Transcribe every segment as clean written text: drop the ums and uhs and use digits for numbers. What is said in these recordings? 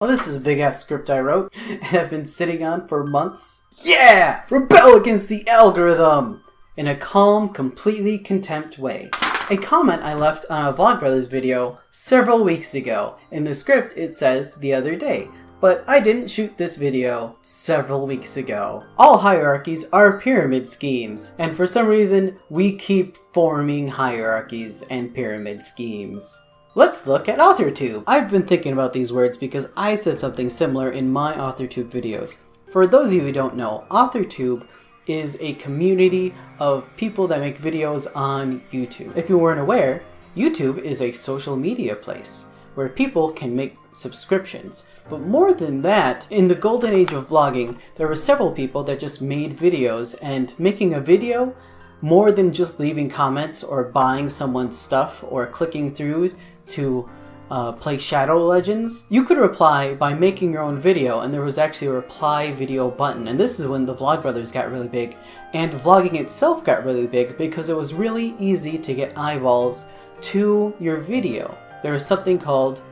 Well, this is a big-ass script I wrote and have been sitting on for months. Yeah! Rebel against the algorithm! In a calm, completely contempt way. A comment I left on a Vlogbrothers video several weeks ago. In the script it says the other day, but I didn't shoot this video several weeks ago. All hierarchies are pyramid schemes, and for some reason we keep forming hierarchies and pyramid schemes. Let's look at Authortube. I've been thinking about these words because I said something similar in my Authortube videos. For those of you who don't know, Authortube is a community of people that make videos on YouTube. If you weren't aware, YouTube is a social media place where people can make subscriptions. But more than that, in the golden age of vlogging, there were several people that just made videos, and making a video, more than just leaving comments or buying someone's stuff or clicking through to play Shadow Legends, you could reply by making your own video, and there was actually a reply video button. And this is when the Vlogbrothers got really big, and vlogging itself got really big because it was really easy to get eyeballs to your video. There was something called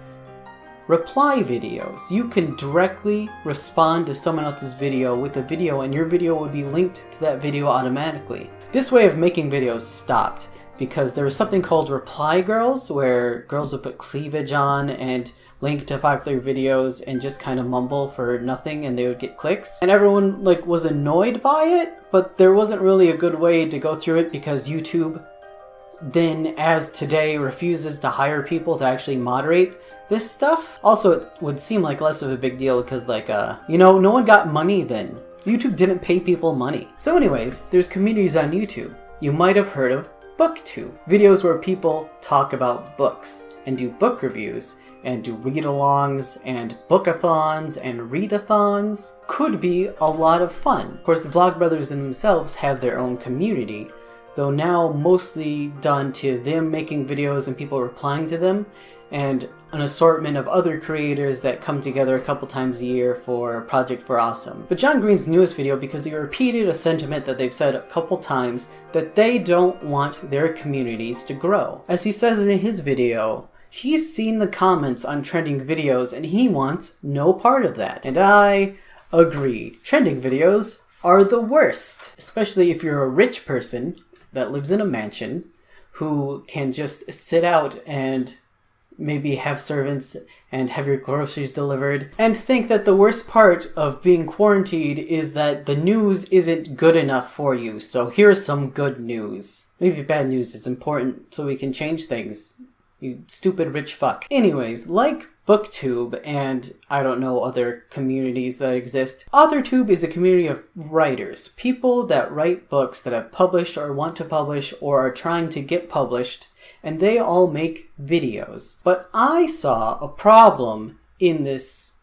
reply videos. You can directly respond to someone else's video with a video, and your video would be linked to that video automatically. This way of making videos stopped because there was something called reply girls, where girls would put cleavage on and link to popular videos and just kind of mumble for nothing, and they would get clicks. And everyone was annoyed by it, but there wasn't really a good way to go through it because YouTube then, as today, refuses to hire people to actually moderate this stuff. Also, it would seem like less of a big deal because no one got money then. YouTube didn't pay people money. So anyways, there's communities on YouTube. You might have heard of BookTube. Videos where people talk about books and do book reviews and do read-alongs and bookathons and readathons. Could be a lot of fun. Of course, the Vlogbrothers in themselves have their own community, though now mostly done to them making videos and people replying to them, and an assortment of other creators that come together a couple times a year for Project for Awesome. But John Green's newest video, because he repeated a sentiment that they've said a couple times, that they don't want their communities to grow. As he says in his video, he's seen the comments on trending videos and he wants no part of that. And I agree. Trending videos are the worst, especially if you're a rich person that lives in a mansion who can just sit out and maybe have servants and have your groceries delivered, and think that the worst part of being quarantined is that the news isn't good enough for you. So here's some good news. Maybe bad news is important so we can change things. You stupid rich fuck. Anyways, like BookTube and I don't know other communities that exist, Authortube is a community of writers. People that write books that have published or want to publish or are trying to get published, and they all make videos. But I saw a problem in this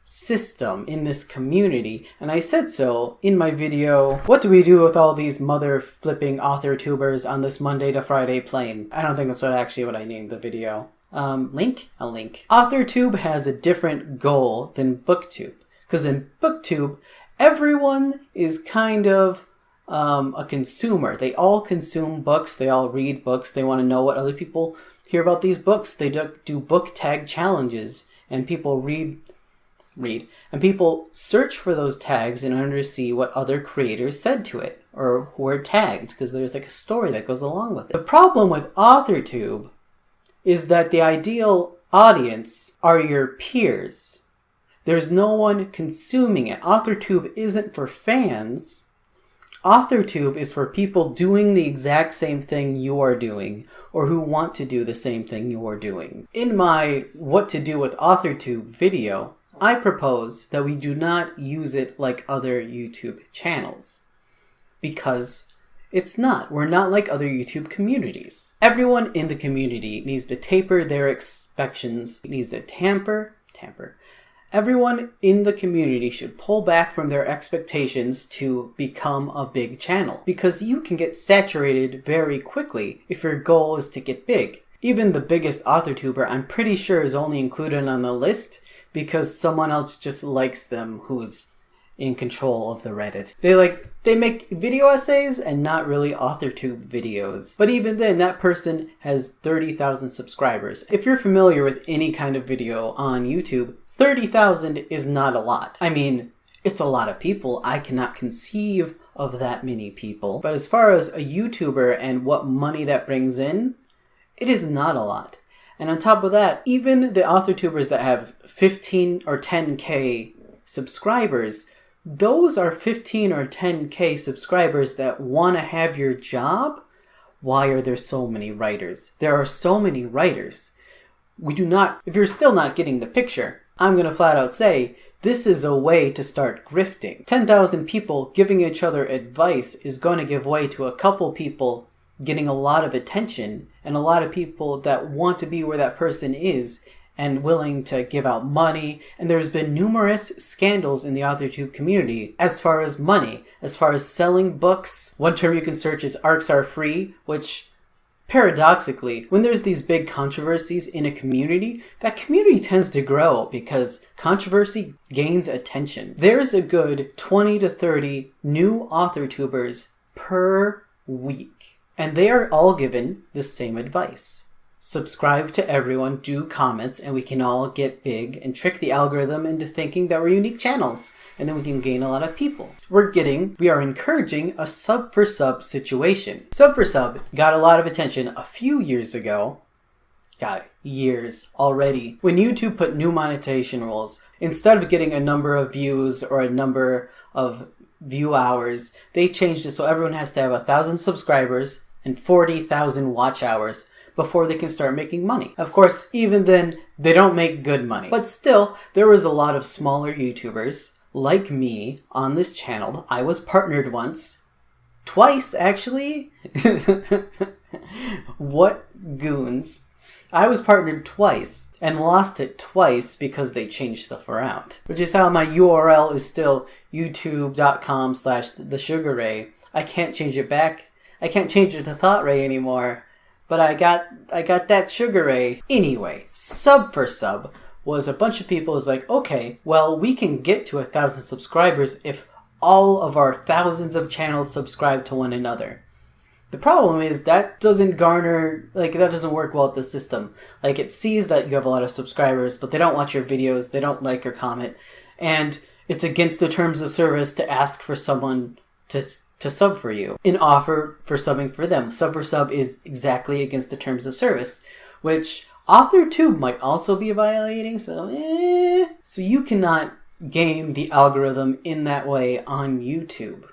system, in this community, and I said so in my video, what do we do with all these mother flipping Authortubers on this Monday to Friday plane? I don't think that's what I named the video. Link? A link. Authortube has a different goal than BookTube, because in BookTube, everyone is kind of a consumer. They all consume books, they all read books, they want to know what other people hear about these books. They do book tag challenges, and people read, and people search for those tags in order to see what other creators said to it, or who are tagged, because there's a story that goes along with it. The problem with Authortube is that the ideal audience are your peers. There's no one consuming it. Authortube isn't for fans. Authortube is for people doing the exact same thing you are doing, or who want to do the same thing you are doing. In my What to Do with Authortube video, I propose that we do not use it like other YouTube channels, because it's not. We're not like other YouTube communities. Everyone in the community needs to taper their expectations, needs to tamper. Everyone in the community should pull back from their expectations to become a big channel, because you can get saturated very quickly if your goal is to get big. Even the biggest Authortuber, I'm pretty sure, is only included on the list because someone else just likes them who's in control of the Reddit. They make video essays and not really Authortube videos. But even then, that person has 30,000 subscribers. If you're familiar with any kind of video on YouTube, 30,000 is not a lot. I mean, it's a lot of people. I cannot conceive of that many people. But as far as a YouTuber and what money that brings in, it is not a lot. And on top of that, even the Authortubers that have 15 or 10K subscribers, those are 15 or 10K subscribers that want to have your job. Why are there so many writers? There are so many writers. If you're still not getting the picture, I'm going to flat out say, this is a way to start grifting. 10,000 people giving each other advice is going to give way to a couple people getting a lot of attention and a lot of people that want to be where that person is and willing to give out money. And there's been numerous scandals in the Authortube community as far as money, as far as selling books. One term you can search is arcs are free, which paradoxically, when there's these big controversies in a community, that community tends to grow because controversy gains attention. There's a good 20 to 30 new Authortubers per week, and they are all given the same advice. Subscribe to everyone, do comments, and we can all get big and trick the algorithm into thinking that we're unique channels, and then we can gain a lot of people. We are encouraging a sub for sub situation. Sub for sub got a lot of attention a few years ago. God, years already. When YouTube put new monetization rules, instead of getting a number of views or a number of view hours, they changed it so everyone has to have 1,000 subscribers and 40,000 watch hours before they can start making money. Of course, even then, they don't make good money. But still, there was a lot of smaller YouTubers like me on this channel. I was partnered once. Twice, actually. What goons. I was partnered twice and lost it twice because they changed stuff around. Which is how my URL is still youtube.com/thesugarray. I can't change it back. I can't change it to ThoughtRay anymore. But I got that Sugar Ray. Anyway, sub for sub was a bunch of people is like, okay, well, we can get to 1,000 subscribers if all of our thousands of channels subscribe to one another. The problem is that doesn't work well with the system. Like, it sees that you have a lot of subscribers, but they don't watch your videos, they don't like or comment, and it's against the terms of service to ask for someone to sub for you and offer for subbing for them. Sub for sub is exactly against the terms of service, which Authortube might also be violating, so you cannot game the algorithm in that way on YouTube.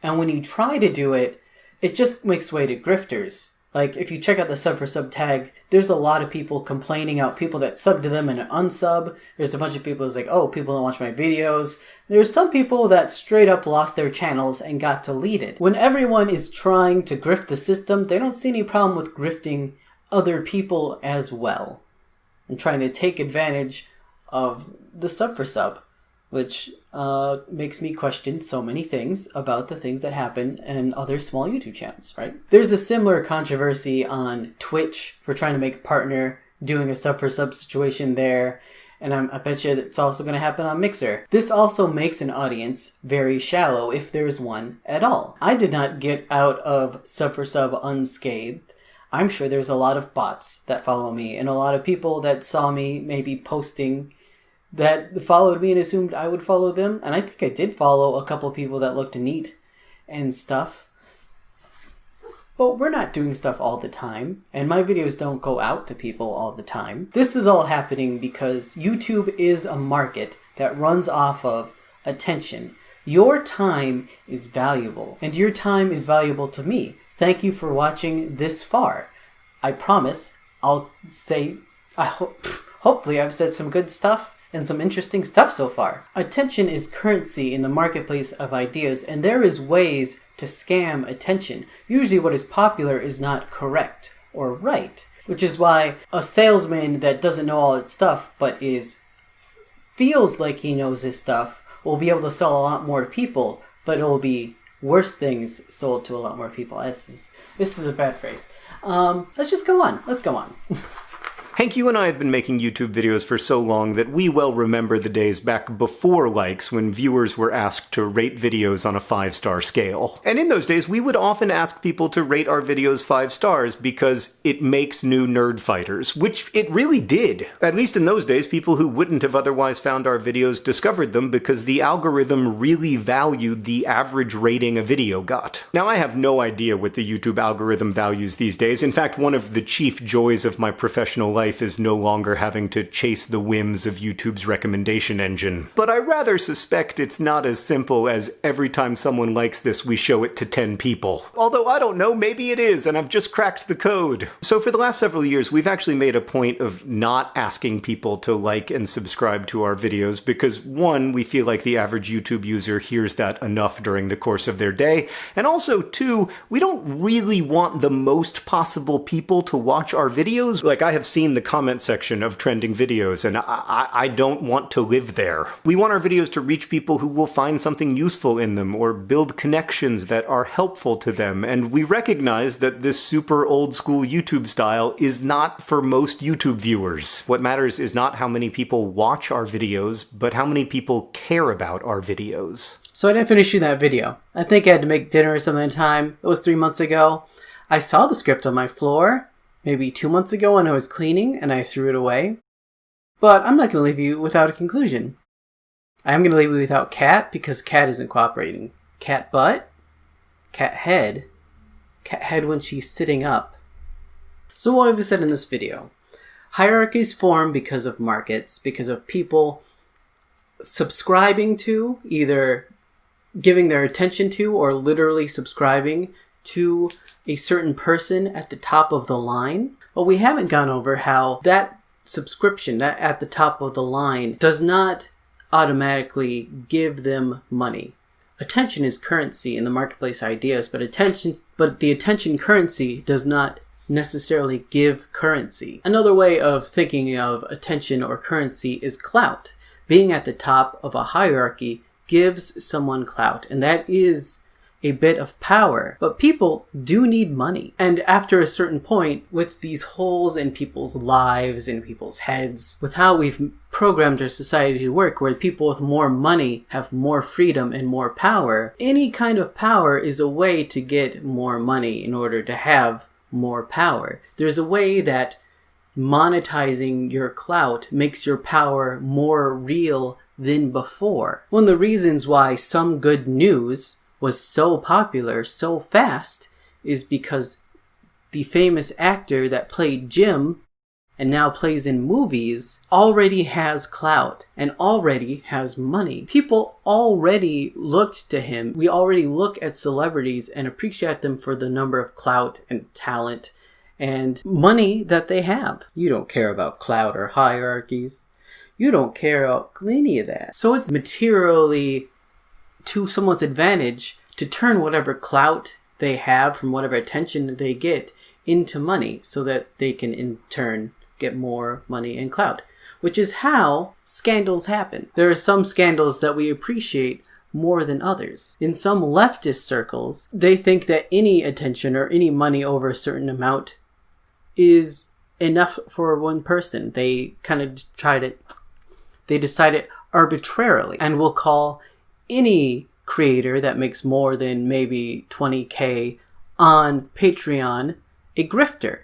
And when you try to do it, it just makes way to grifters. Like, if you check out the sub for sub tag, there's a lot of people complaining out people that sub to them and unsub. There's a bunch of people that's like, oh, people don't watch my videos. There's some people that straight up lost their channels and got deleted. When everyone is trying to grift the system, they don't see any problem with grifting other people as well. And trying to take advantage of the sub for sub, which makes me question so many things about the things that happen in other small YouTube channels, right? There's a similar controversy on Twitch for trying to make a partner, doing a sub for sub situation there, and I bet you it's also going to happen on Mixer. This also makes an audience very shallow, if there's one at all. I did not get out of sub for sub unscathed. I'm sure there's a lot of bots that follow me, and a lot of people that saw me maybe posting that followed me and assumed I would follow them. And I think I did follow a couple people that looked neat and stuff. But we're not doing stuff all the time, and my videos don't go out to people all the time. This is all happening because YouTube is a market that runs off of attention. Your time is valuable, and your time is valuable to me. Thank you for watching this far. I promise I'll say, hopefully I've said some good stuff and some interesting stuff so far. Attention is currency in the marketplace of ideas, and there is ways to scam attention. Usually what is popular is not correct or right, which is why a salesman that doesn't know all its stuff but feels like he knows his stuff will be able to sell a lot more people, but it will be worse things sold to a lot more people. This is a bad phrase. Let's just go on. Let's go on. Hank, you and I have been making YouTube videos for so long that we well remember the days back before likes when viewers were asked to rate videos on a 5-star scale. And in those days, we would often ask people to rate our videos 5 stars because it makes new nerd fighters, which it really did. At least in those days, people who wouldn't have otherwise found our videos discovered them because the algorithm really valued the average rating a video got. Now, I have no idea what the YouTube algorithm values these days. In fact, one of the chief joys of my professional life is no longer having to chase the whims of YouTube's recommendation engine. But I rather suspect it's not as simple as every time someone likes this, we show it to 10 people. Although I don't know, maybe it is, and I've just cracked the code. So for the last several years, we've actually made a point of not asking people to like and subscribe to our videos because, one, we feel like the average YouTube user hears that enough during the course of their day, and also, two, we don't really want the most possible people to watch our videos. Like, I have seen the comment section of trending videos, and I don't want to live there. We want our videos to reach people who will find something useful in them or build connections that are helpful to them, and we recognize that this super old school YouTube style is not for most YouTube viewers. What matters is not how many people watch our videos, but how many people care about our videos. So I didn't finish shooting that video. I think I had to make dinner or something at the time. It was 3 months ago. I saw the script on my floor maybe 2 months ago when I was cleaning, and I threw it away. But I'm not going to leave you without a conclusion. I'm going to leave you without cat, because cat isn't cooperating. Cat butt, cat head when she's sitting up. So what have we said in this video? Hierarchies form because of markets, because of people subscribing to, either giving their attention to, or literally subscribing to a certain person at the top of the line. Well, we haven't gone over how that subscription, that at the top of the line, does not automatically give them money. Attention is currency in the marketplace ideas, but the attention currency does not necessarily give currency. Another way of thinking of attention or currency is clout. Being at the top of a hierarchy gives someone clout, and that is a bit of power. But people do need money. And after a certain point, with these holes in people's lives, in people's heads, with how we've programmed our society to work, where people with more money have more freedom and more power, any kind of power is a way to get more money in order to have more power. There's a way that monetizing your clout makes your power more real than before. One of the reasons why Some Good News was so popular so fast is because the famous actor that played Jim and now plays in movies already has clout and already has money. People already looked to him. We already look at celebrities and appreciate them for the number of clout and talent and money that they have. You don't care about clout or hierarchies. You don't care about any of that. So it's materially to someone's advantage to turn whatever clout they have from whatever attention they get into money so that they can in turn get more money and clout, which is how scandals happen. There are some scandals that we appreciate more than others. In some leftist circles, they think that any attention or any money over a certain amount is enough for one person. They kind of they decide it arbitrarily and will call any creator that makes more than maybe 20K on Patreon a grifter.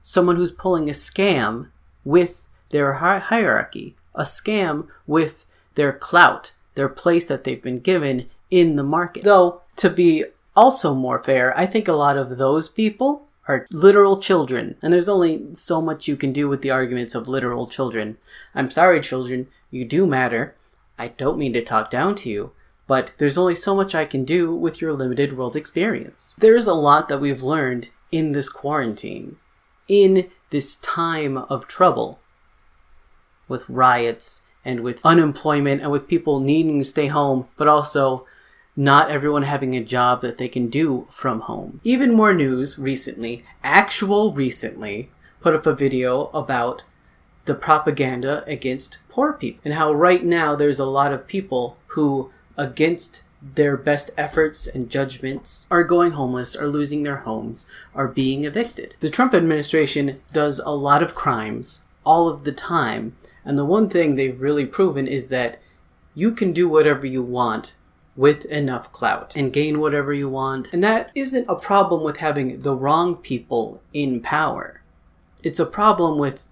Someone who's pulling a scam with their hierarchy, a scam with their clout, their place that they've been given in the market. Though, to be also more fair, I think a lot of those people are literal children, and there's only so much you can do with the arguments of literal children. I'm sorry, children, you do matter. I don't mean to talk down to you, but there's only so much I can do with your limited world experience. There's a lot that we've learned in this quarantine, in this time of trouble, with riots and with unemployment and with people needing to stay home, but also not everyone having a job that they can do from home. Even More News recently, put up a video about the propaganda against poor people and how right now there's a lot of people who against their best efforts and judgments are going homeless, are losing their homes, are being evicted. The Trump administration does a lot of crimes all of the time, and the one thing they've really proven is that you can do whatever you want with enough clout and gain whatever you want. And that isn't a problem with having the wrong people in power. It's a problem with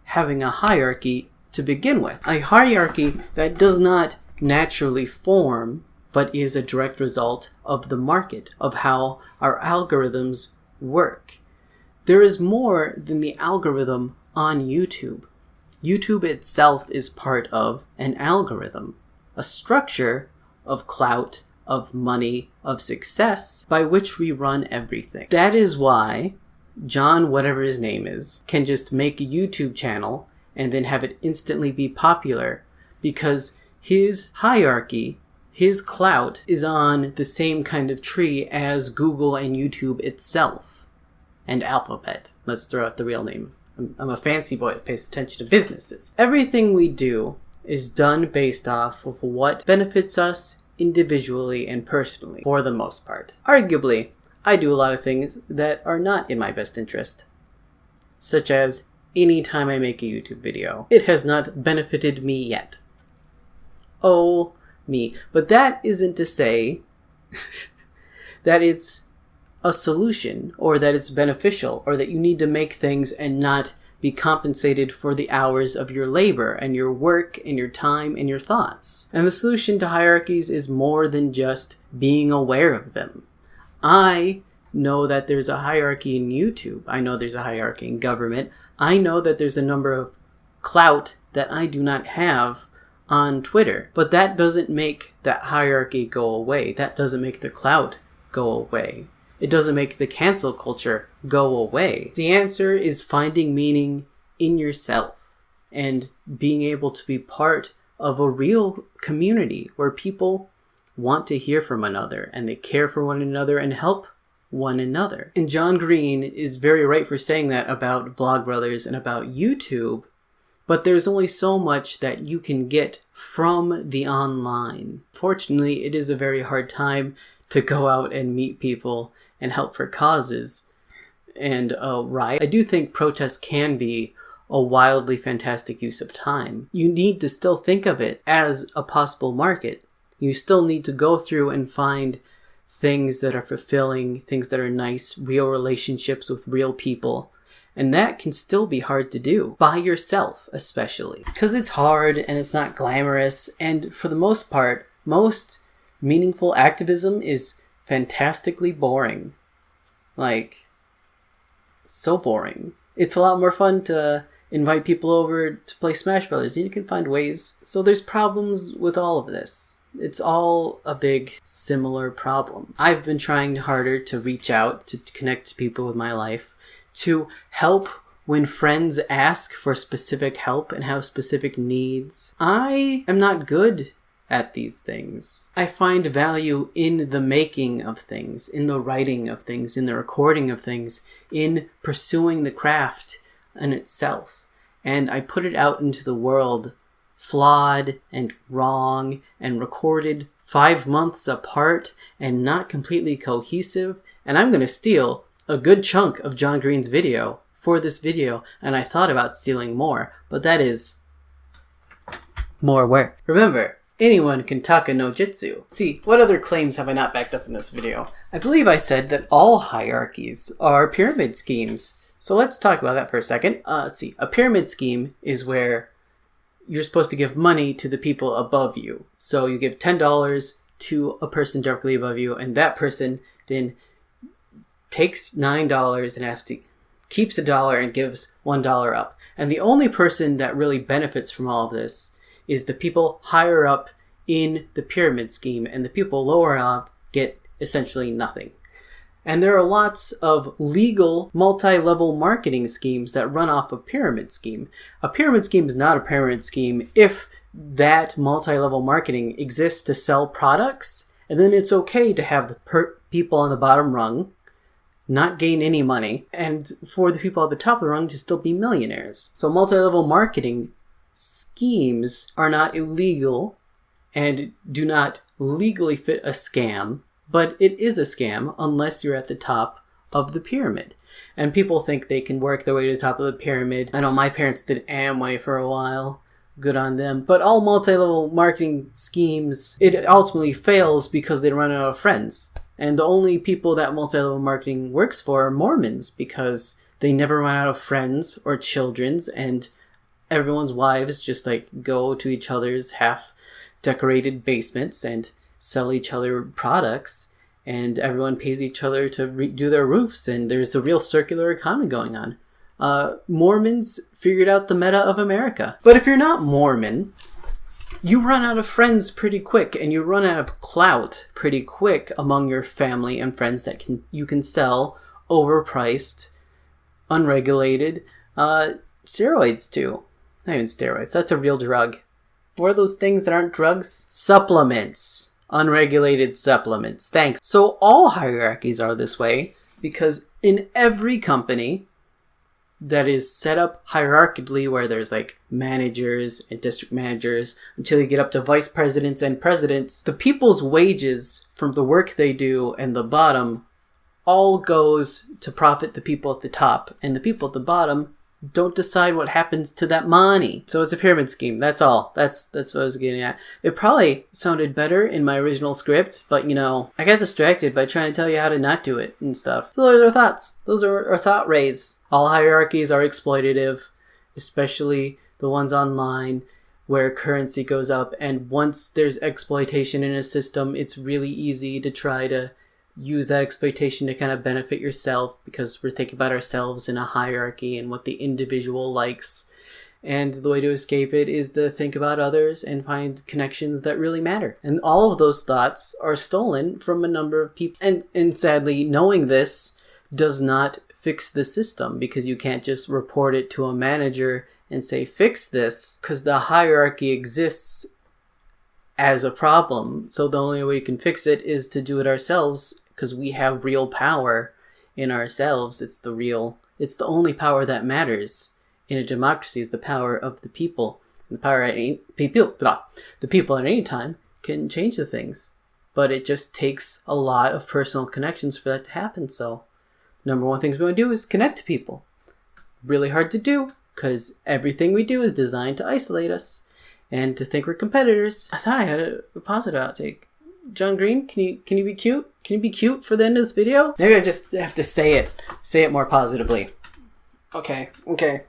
having a hierarchy to begin with. A hierarchy that does not naturally form, but is a direct result of the market, of how our algorithms work. There is more than the algorithm on YouTube. YouTube itself is part of an algorithm, a structure of clout, of money, of success, by which we run everything. That is why John, whatever his name is, can just make a YouTube channel and then have it instantly be popular, because his hierarchy, his clout, is on the same kind of tree as Google and YouTube itself. And Alphabet. Let's throw out the real name. I'm a fancy boy that pays attention to businesses. Everything we do is done based off of what benefits us individually and personally, for the most part. Arguably, I do a lot of things that are not in my best interest, such as any time I make a YouTube video. It has not benefited me yet. Oh, me. But that isn't to say that it's a solution, or that it's beneficial, or that you need to make things and not be compensated for the hours of your labor and your work and your time and your thoughts. And the solution to hierarchies is more than just being aware of them. I know that there's a hierarchy in YouTube. I know there's a hierarchy in government. I know that there's a number of clout that I do not have on Twitter. But that doesn't make that hierarchy go away. That doesn't make the clout go away. It doesn't make the cancel culture go away. The answer is finding meaning in yourself and being able to be part of a real community where people want to hear from another and they care for one another and help one another. And John Green is very right for saying that about Vlogbrothers and about YouTube, but there's only so much that you can get from the online. Fortunately, it is a very hard time to go out and meet people and help for causes and riot. I do think protests can be a wildly fantastic use of time. You need to still think of it as a possible market. You still need to go through and find things that are fulfilling, things that are nice, real relationships with real people. And that can still be hard to do, by yourself especially. Because it's hard and it's not glamorous, and for the most part, most meaningful activism is fantastically boring. Like, so boring. It's a lot more fun to invite people over to play Smash Brothers, and you can find ways. So there's problems with all of this. It's all a big similar problem. I've been trying harder to reach out, to connect to people with my life, to help when friends ask for specific help and have specific needs. I am not good at these things. I find value in the making of things, in the writing of things, in the recording of things, in pursuing the craft in itself. And I put it out into the world flawed and wrong and recorded 5 months apart and not completely cohesive. And I'm going to steal a good chunk of John Green's video for this video, and I thought about stealing more, but that is more work. Remember, anyone can taka no jitsu. See, what other claims have I not backed up in this video? I believe I said that all hierarchies are pyramid schemes. So let's talk about that for a second. Let's see. A pyramid scheme is where you're supposed to give money to the people above you. So you give $10 to a person directly above you, and that person then takes $9 and keeps $1 and gives $1 up. And the only person that really benefits from all of this is the people higher up in the pyramid scheme, and the people lower up get essentially nothing. And there are lots of legal multi-level marketing schemes that run off a pyramid scheme. A pyramid scheme is not a pyramid scheme if that multi-level marketing exists to sell products, and then it's okay to have the people on the bottom rung not gain any money, and for the people at the top of the rung to still be millionaires. So multi-level marketing schemes are not illegal, and do not legally fit a scam, but it is a scam unless you're at the top of the pyramid. And people think they can work their way to the top of the pyramid. I know my parents did Amway for a while. Good on them. But all multi-level marketing schemes, it ultimately fails because they run out of friends. And the only people that multi-level marketing works for are Mormons, because they never run out of friends or children's, and everyone's wives just like go to each other's half-decorated basements and sell each other products, and everyone pays each other to redo their roofs, and there's a real circular economy going on. Mormons figured out the meta of America. But if you're not Mormon, you run out of friends pretty quick, and you run out of clout pretty quick among your family and friends that you can sell overpriced, unregulated steroids to. Not even steroids, that's a real drug. What are those things that aren't drugs? Supplements. Unregulated supplements. Thanks. So all hierarchies are this way because in every company that is set up hierarchically, where there's like managers and district managers until you get up to vice presidents and presidents, the people's wages from the work they do and the bottom all goes to profit the people at the top, and the people at the bottom don't decide what happens to that money. So it's a pyramid scheme. That's all. That's what I was getting at. It probably sounded better in my original script, but you know, I got distracted by trying to tell you how to not do it and stuff. So those are our thoughts. Those are our thought rays. All hierarchies are exploitative, especially the ones online where currency goes up. And once there's exploitation in a system, it's really easy to try to use that exploitation to kind of benefit yourself, because we're thinking about ourselves in a hierarchy and what the individual likes. And the way to escape it is to think about others and find connections that really matter. And all of those thoughts are stolen from a number of people. And sadly, knowing this does not fix the system, because you can't just report it to a manager and say, fix this, because the hierarchy exists as a problem. So the only way we can fix it is to do it ourselves, because we have real power in ourselves. It's the only power that matters in a democracy, is the power of the people. And the people at any time can change the things, but it just takes a lot of personal connections for that to happen. So number one things we want to do is connect to people. Really hard to do, because everything we do is designed to isolate us and to think we're competitors. I thought I had a positive outtake. John Green, can you be cute? Can you be cute for the end of this video? Maybe I just have to say it more positively. Okay.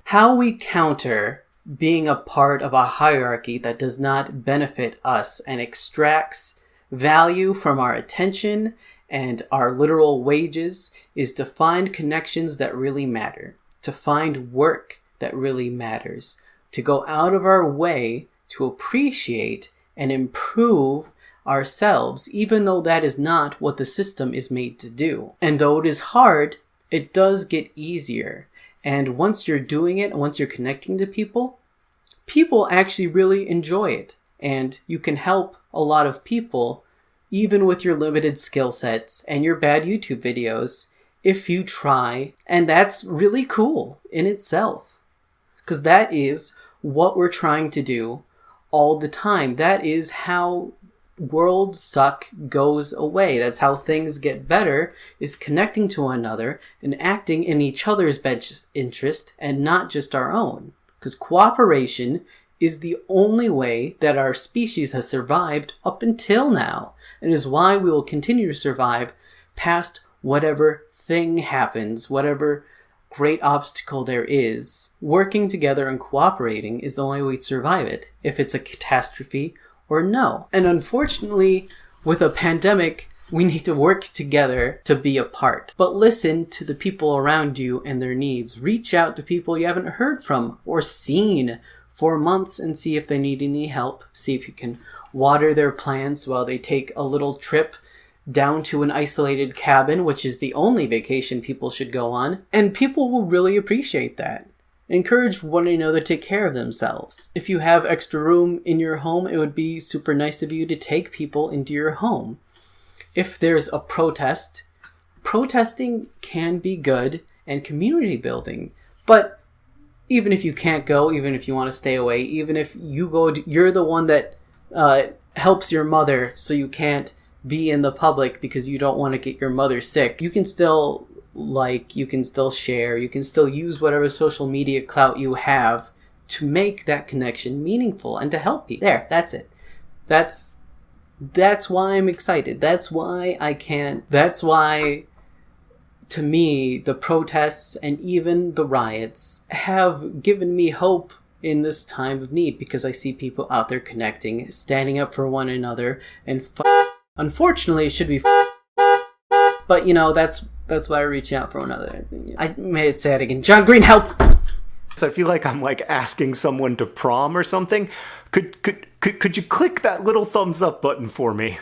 How we counter being a part of a hierarchy that does not benefit us and extracts value from our attention and our literal wages is to find connections that really matter, to find work that really matters, to go out of our way to appreciate and improve ourselves, even though that is not what the system is made to do. And though it is hard, it does get easier. And once you're doing it, once you're connecting to people, people actually really enjoy it. And you can help a lot of people, even with your limited skill sets and your bad YouTube videos, if you try. And that's really cool in itself, because that is what we're trying to do all the time. That is how world suck goes away. That's how things get better, is connecting to one another and acting in each other's best interest and not just our own. Because cooperation is the only way that our species has survived up until now, and is why we will continue to survive past whatever thing happens, whatever great obstacle there is. Working together and cooperating is the only way to survive it, if it's a catastrophe or no. And unfortunately, with a pandemic, we need to work together to be apart. But listen to the people around you and their needs. Reach out to people you haven't heard from or seen for months and see if they need any help. See if you can water their plants while they take a little trip down to an isolated cabin, which is the only vacation people should go on. And people will really appreciate that. Encourage one another to take care of themselves. If you have extra room in your home, it would be super nice of you to take people into your home. If there's a protest, protesting can be good and community building. But even if you can't go, even if you want to stay away, even if you go, you're the one that helps your mother so you can't be in the public because you don't want to get your mother sick. You can still like, you can still share, you can still use whatever social media clout you have to make that connection meaningful and to help people. There, that's it. That's why I'm excited. That's why to me, the protests and even the riots have given me hope in this time of need, because I see people out there connecting, standing up for one another, and unfortunately it should be but that's why I reach out for another. I may say it again. John Green, help! So I feel like I'm like asking someone to prom or something. Could you click that little thumbs up button for me?